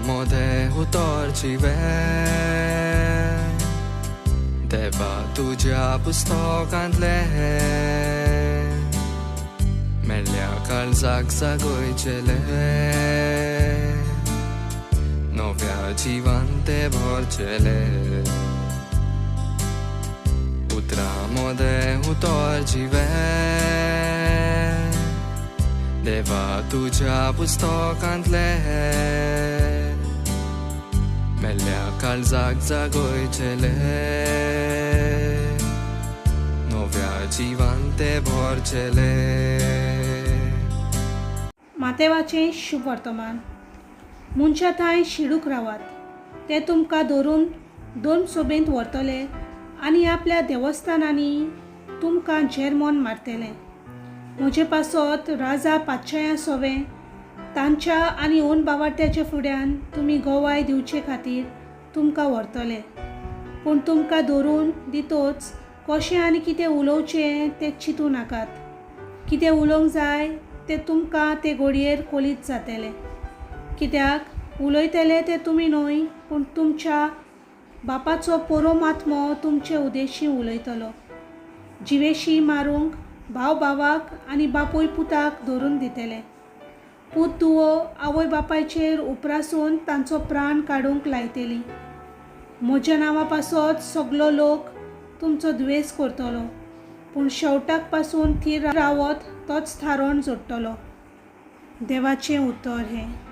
उतरामध्ये उतरची वेळ देवा तुझ्या पुस्तकांतले मेल्या काळजाक जागोयचेले नव्या जीवन ते भरचेले उतरामध्ये उतरची वेळ देवा तुझ्या पुस्तकांतले मेल्या काळजाक जागोयचेले नव्या जीवन ते भरचेले. मातेवाचें शुभ वर्तमान. मनशा थंय शिडूक रावात, ते तुमकां धरून दोन सोबेंत व्हरतले आनी आपल्या देवस्थानांनी तुमकां जेरमोन मारतले. म्हजे पासत राजा पातशाया सोवे तांच्या आनी ओन बावार्थ्याच्या फुड्यान तुमी गोवाय दिवचे खातीर तुमकां व्हरतले. पूण तुमकां धरून दितोच कशें आनी कितें उलोवचें तें चिंतूं नाकात. कितें उलोवंक जाय तें तुमकां ते घडयेर कोलीत जातलें. कित्याक उलयतले ते तुमी न्हय, पूण तुमच्या बापाचो परमात्मो तुमचे उद्देशी उलयतलो. जिवेशी मारूंक भाव भावाक आनी बापूय पुताक धरून दितले. पूत धुवो आवय बापायचेर उपरासून तांचो प्राण काडूंक लायतली. म्हज्या नांवा पासत सगलो लोक तुमचो द्वेस करतलो, पूण शेवटाक पासून थीर रावत तोच थारोन जोडटलो. देवाचें उतर हें.